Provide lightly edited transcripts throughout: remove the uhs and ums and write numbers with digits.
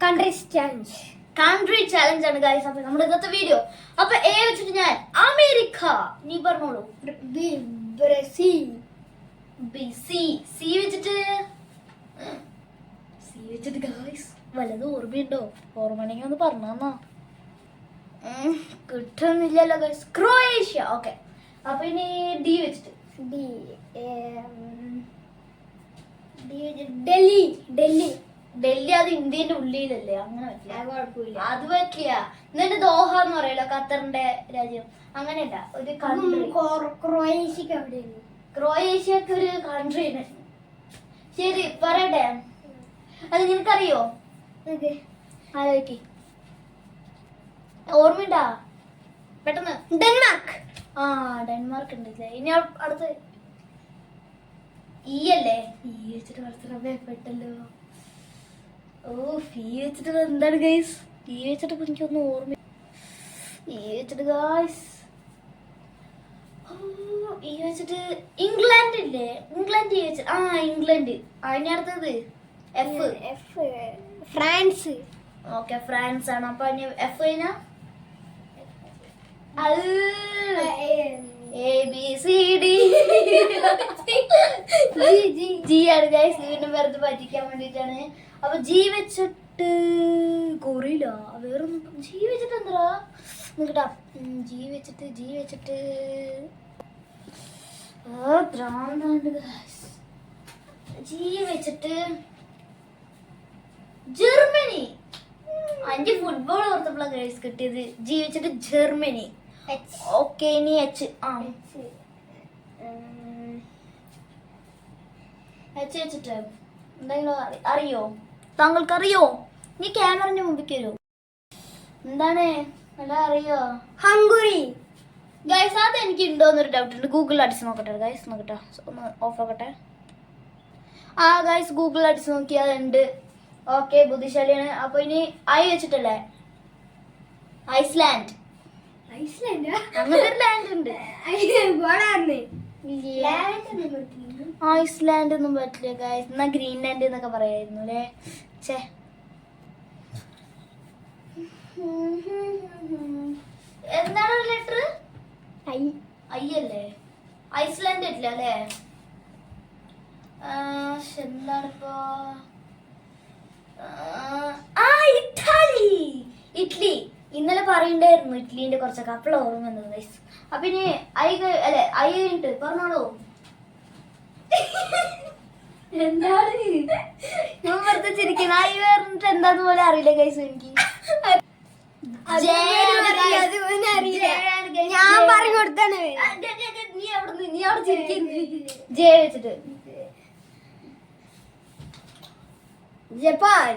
Country challenge ആണ് guys. അപ്പൊ നമ്മുടെ ഇന്നത്തെ വീഡിയോ. അപ്പൊ എ വെച്ചിട്ട് ഞാൻ അമേരിക്ക, നീ പറഞ്ഞോളൂ. ബ്രസീൽ. ബി സി സി വെച്ചിട്ട് ഗൈസ് വല്ലതും ഓർമ്മയുണ്ടോ? ഓർമ്മയുണ്ടെങ്കിൽ ഒന്ന് പറഞ്ഞാ കിട്ടുന്നില്ലല്ലോ ഗൈസ്. ക്രൊയേഷ്യ. ഓക്കെ, അപ്പൊ ഇനി ഡി വെച്ചിട്ട് ഡൽഹി അത് ഇന്ത്യന്റെ ഉള്ളിലല്ലേ, അങ്ങനെ പറ്റില്ല. അത് പറ്റില്ല. എന്നിട്ട് ദോഹ എന്ന് പറയല്ലോ, ഖത്തറിന്റെ രാജ്യം. അങ്ങനെയല്ല, ഒരു കൺട്രി. ക്രൊയേഷ്യക്ക് ഒരു കൺട്രി. ശരി പറയട്ടെ, അത് നിനക്കറിയോ? ആലോചിക്ക്, ഓർമ്മയുണ്ടാ പെട്ടെന്ന്? ഡെൻമാർക്ക്. ആ, ഡെൻമാർക്ക് ഉണ്ട്. ഇനി അടുത്ത് ഈ അല്ലേ? ഈ വെച്ചിട്ട് വളർത്തണേ പെട്ടല്ലോ. ഓ, ഫീ വെച്ചിട്ട് എന്താണ് ഗൈസ്? ഈ വെച്ചിട്ട് എനിക്കൊന്നും ഓർമ്മ. ഈ വെച്ചിട്ട് ഗൈസ്, ഈ വെച്ചിട്ട് ഇംഗ്ലണ്ട് ഇല്ലേ? ഇംഗ്ലണ്ട് ഈ വെച്ചിട്ട് ഇംഗ്ലണ്ട്. അതിന് അടുത്തത് എഫ്. ഫ്രാൻസ്. ഓക്കെ, ഫ്രാൻസ് ആണ്. അപ്പൊ ഇനി എഫ് കഴിഞ്ഞാ A B C D G ആണ് ഗൈസ്. വീണ്ടും വെറുതെ പറ്റിക്കാൻ വേണ്ടിട്ടാണ്. അപ്പൊ ജി വെച്ചിട്ട് കൊറിയില്ല, വേറൊന്നും. ജി വെച്ചിട്ട് എന്താ നിക്കട്ടാ? ജി വെച്ചിട്ട് ജി വെച്ചിട്ട് ജർമ്മനി. അഞ്ച് ഫുട്ബോൾ ഓർത്തപ്പോഴാണ് ഗൈസ് കിട്ടിയത്. ജി വെച്ചിട്ട് ജർമ്മനി. ഓക്കെ, ഇനി എച്ച്. എച്ച് വെച്ചിട്ട് എന്തെങ്കിലും അറിയോ? താങ്കൾക്ക് അറിയോ? നീ ക്യാമറന്റെ മുമ്പിൽ വരുമോ? എന്താണ് അറിയോ? ഹംഗറി. ഗൈസ്, അത് എനിക്ക് ഉണ്ടോന്നൊരു ഡൗട്ട് ഉണ്ട്. ഗൂഗിൾ അടിച്ച് നോക്കട്ടെ ഗൈസ്, നോക്കട്ടെ, ഒന്ന് ഓഫ് ആക്കട്ടെ. ഗൈസ്, ഗൂഗിൾ അടിച്ച് നോക്കിയാൽ ഉണ്ട്. ഓക്കെ, ബുദ്ധിശാലിയാണ്. അപ്പൊ ഇനി ഐ വെച്ചിട്ടല്ലേ? ഐസ്ലാൻഡ്. അങ്ങനത്തെ ഒരു ലാൻഡ് ഉണ്ട്. ഐസ്ലാൻഡ് ഒന്നും പറ്റില്ല ഗൈസ്. എന്നാ ഗ്രീൻലാൻഡ് എന്നൊക്കെ പറയായിരുന്നു അല്ലേ? ചേ, എന്താണ് ലെറ്റർ? ഐ അല്ലേ? ഐസ്ലാൻഡ് പറ്റില്ല അല്ലേ? എന്താണിപ്പോ? ഇറ്റലി. ഇന്നലെ പറയണ്ടായിരുന്നു ഇറ്റലിന്റെ കുറച്ചൊക്കെ. അപ്പോൾ ഓർമ്മ വന്നത് ഗൈസ്. അപ്പൊ ഇനി ഐ അല്ലെ? ഐ കഴിഞ്ഞിട്ട് പറഞ്ഞോളൂ. എന്താണ് ഞാൻ വെറുതെ ചിരിക്കുന്നത്? ഐ പറഞ്ഞിട്ട് എന്താന്ന് പോലെ അറിയില്ല ഗൈസ് എനിക്ക്. ഞാൻ പറഞ്ഞു കൊടുത്താണ്. നീ അവിടെ ചിരിക്കുന്നത്. ജെ വെച്ചിട്ട് Japan.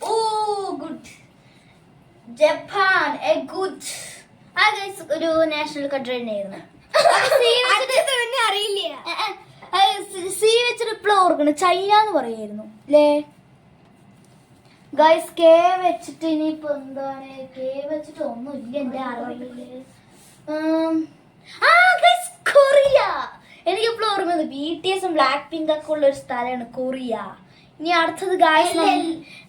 Oh, good. Japan a good. Guys, ഒരു നാഷണൽ കൺട്രി തന്നെയായിരുന്നു. അറിയില്ല. സി വെച്ചിട്ട് ഇപ്പോൾ ഓർക്കണം, ചൈന എന്ന് പറയായിരുന്നു അല്ലേ ഗൈസ്? കെ വെച്ചിട്ട് ഇനിയിപ്പോ എന്താണ്? കെ വെച്ചിട്ട് ഒന്നുമില്ല എന്റെ അറിവില്. Guys, Korea. എനിക്കിപ്പോൾ ഓർമ്മ വന്നു. BTS ബ്ലാക്ക് പിങ്ക് ഒക്കെ ഉള്ള ഒരു സ്ഥലമാണ് കൊറിയ. ഇനി അടുത്തത് ഗായ്സ്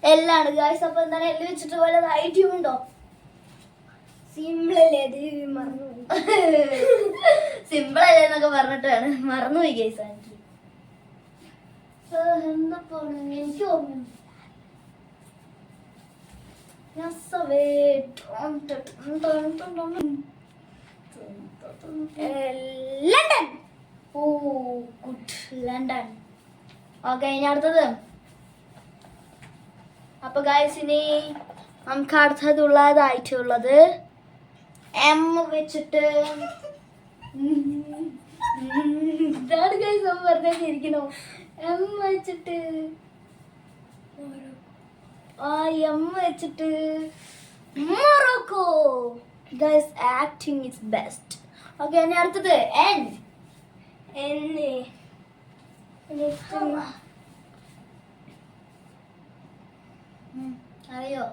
എല്ലാണ് ഗായ്സ്. അപ്പൊ എന്താണ് എല്ലാം വെച്ചിട്ട് വല്ല ഐഡിയ ഉണ്ടോ? സിമ്പിൾ സിമ്പിൾ അല്ലേ എന്നൊക്കെ പറഞ്ഞിട്ടാണ് മറന്നുപോയി ഗൈസ്. എനിക്ക് എന്താ എനിക്ക് ഓർമ്മ. ലണ്ടൻ. ഓ, ഗുഡ്, ലണ്ടൻ. ഓക്കെ, ഇനി അടുത്തത്. അപ്പൊ ഗൈസ്, ഇനി നമുക്ക് അടുത്തതുള്ളതായിട്ടുള്ളത് എം വെച്ചിട്ട് ഇതാണ് ഗൈസ്. വെറുതെ ഇരിക്കണോ? എം വെച്ചിട്ട് എം വെച്ചിട്ട് Morocco. Guys, acting is best. Okay, ഇനി അടുത്തത് എൻ. അറിയോ?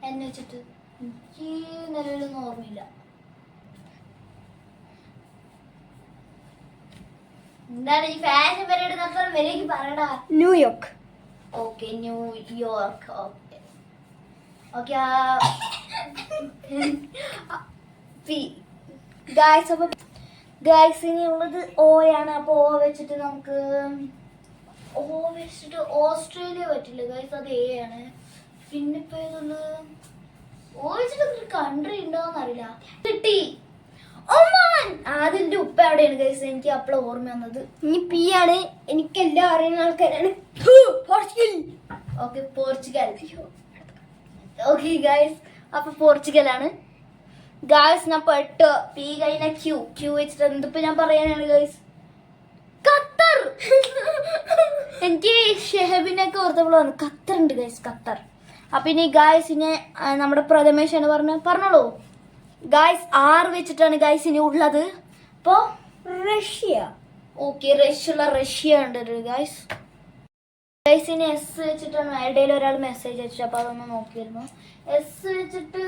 എന്നെ വെച്ചിട്ട് എനിക്ക് നിലവിലൊന്നും ഓർമ്മയില്ല. എന്താണ് ഈ ഫാഷൻ പരിപാടി നടത്താൻ വിലക്ക് പറയടാ. New York. Okay New York. Okay okay guys. അപ്പൊ ഗായ്സ് ഇനിയുള്ളത് ഓയാണ്. അപ്പൊ ഓ വെച്ചിട്ട് നമുക്ക് ഓസ്ട്രേലിയ പറ്റില്ല ഗായ്സ്, അത് എ ആണ്. പിന്നെ ഇപ്പൊ ഏതുള്ളത്? ഓ വെച്ചിട്ട് ഒരു കൺട്രി ഉണ്ടോന്ന് അറിയില്ല. കിട്ടി, ഒമാൻ. അതിന്റെ ഉപ്പ എവിടെയാണ് ഗൈസ്? എനിക്ക് അപ്പോഴും ഓർമ്മ വന്നത്. ഇനി പി ആണ്. എനിക്കെല്ലാം അറിയുന്ന ആൾക്കാരാണ്. Portugal. Okay Portugal. Okay guys, അപ്പൊ പോർച്ചുഗലാണ് ഗൈസ്. ഞാൻ പെട്ടോ. പി കഴിഞ്ഞ ക്യൂ വെച്ചിട്ട് എന്തിപ്പോ ഞാൻ പറയാനാണ് ഗൈസ്? ഖത്തർ. എനിക്ക് ഷെഹബിനൊക്കെ ഓർത്തപ്പോഴാണ് ഖത്തർ ഉണ്ട് ഗൈസ്, ഖത്തർ. അപ്പൊ ഇനി ഗൈസ് ഇനി നമ്മുടെ പ്രഥമേഷാണ് പറഞ്ഞോളൂ ഗൈസ്. 6 വെച്ചിട്ടാണ് ഗൈസ് ഇനി ഉള്ളത്. അപ്പോ റഷ്യ. ഓക്കെ റഷ്യ ഉണ്ട് ഗൈസ്. ഗൈസ് ഇനി എസ് വെച്ചിട്ടാണ്. ഇടയിൽ ഒരാൾ മെസ്സേജ് അയച്ചു, അപ്പൊ അതൊന്ന് നോക്കിയിരുന്നു. എസ് വെച്ചിട്ട്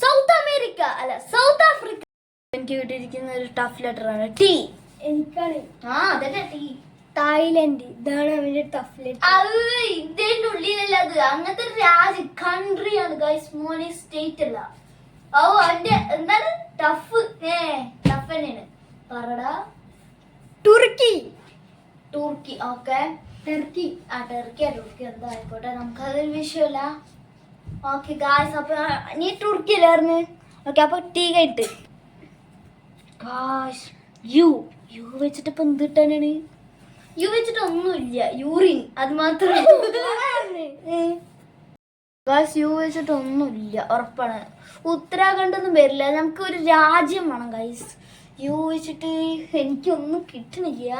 സൗത്ത് അമേരിക്ക അല്ല സൗത്ത് ആഫ്രിക്ക. എനിക്ക് കിട്ടിയിരിക്കുന്ന ഒരു ടഫ് ലെറ്റർ ആണ് ടി. എനിക്കാണ് അതന്നെ ടി. തായ്ലൻഡ്. ഇതാണ് അവന്റെ ടഫ് ലെറ്റർ. അത് ഇന്ത്യന്റെ ഉള്ളിലല്ല, അത് അങ്ങനത്തെ ഒരു രാജ്യം കൺട്രിയാണ് ഗൈസ്, മോനെ സ്റ്റേറ്റ് അല്ല. ഓ അതിന്റെ എന്താണ് ടഫ്? ടഫ് തന്നെയാണ്. പറടാ. തുർക്കി. ടർക്കി. Okay Turkey. ടർക്കി എന്താ ആയിക്കോട്ടെ, നമുക്കതൊരു വിഷയമല്ല. ഓക്കെ ഗായ്സ്, അപ്പൊ നീ ടർക്കി അല്ലായിരുന്നു. ഓക്കെ അപ്പൊ ടീ കേട്ട് യു വെച്ചിട്ട് ഇപ്പൊ എന്ത് കിട്ടാനാണ്? യു വെച്ചിട്ട് ഒന്നുമില്ല, യൂറിൻ അത് മാത്രമേ. ഗായ്സ് യു വെച്ചിട്ട് ഒന്നുമില്ല, ഉറപ്പാണ്. ഉത്തരാഖണ്ഡ് ഒന്നും വരില്ല. നമുക്ക് ഒരു രാജ്യം വേണം ഗായ്സ്. യു വെച്ചിട്ട് എനിക്കൊന്നും കിട്ടണില്ല.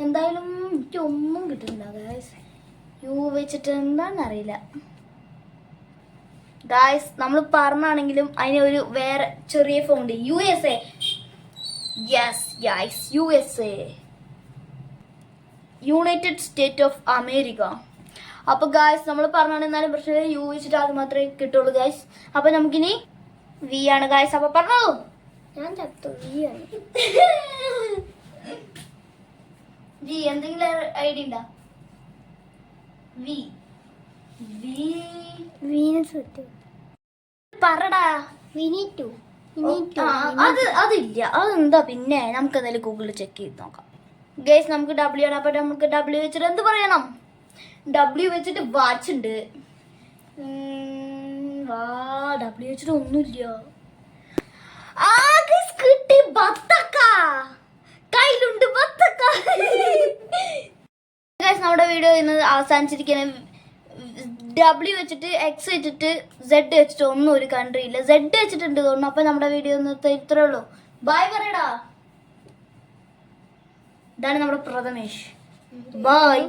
എന്തായാലും എനിക്കൊന്നും കിട്ടുന്നില്ല ഗായ്സ്. യു വെച്ചിട്ട് എന്താണെന്ന് അറിയില്ല ഗായ്സ്. നമ്മൾ പറഞ്ഞാണെങ്കിലും അതിന് ഒരു വേറെ ചെറിയ font USA. Yes guys, USA, United state of America. അപ്പൊ ഗായ്സ് നമ്മൾ പറഞ്ഞാണെന്നാലും പക്ഷേ യു വെച്ചിട്ട് അത് മാത്രമേ കിട്ടുള്ളൂ ഗായ്സ്. അപ്പൊ നമുക്കിനി വി ആണ് ഗായ്സ്. അപ്പൊ പറഞ്ഞോളൂ. ഞാൻ ചത്തു. വി ആണ്. വി എന്തെങ്കിലും ഐഡിയ ഉണ്ടോ? വീനസ്. പറടാ. വിനീറ്റു. അതില്ല. അതെന്താ പിന്നെ? നമുക്ക് എന്തായാലും ഗൂഗിളിൽ ചെക്ക് ചെയ്ത് നോക്കാം ഗൈസ്. നമുക്ക് W ആണ്. അപ്പൊ നമുക്ക് W വെച്ചിട്ട് എന്ത് പറയണം? W വെച്ചിട്ട് വാച്ച് ഉണ്ട്. W വെച്ചിട്ട് ഒന്നുമില്ല. കിട്ടി, ബത്തക്ക. കയ്യിലുണ്ട് ബത്തക്ക. ഗൈസ് നമ്മുടെ വീഡിയോ ഇന്ന് അവസാനിച്ചിരിക്കുന്നത്. W വെച്ചിട്ട് X വെച്ചിട്ട് Z വെച്ചിട്ട് ഒന്നും ഒരു കൺട്രി ഇല്ല. Z വെച്ചിട്ടുണ്ട് തോന്നുന്നു. അപ്പൊ നമ്മുടെ വീഡിയോ ഇത്രേ ഉള്ളൂ. ബൈ പറയടാ. ഇതാണ് നമ്മുടെ പ്രഥമേഷ്. ബൈ.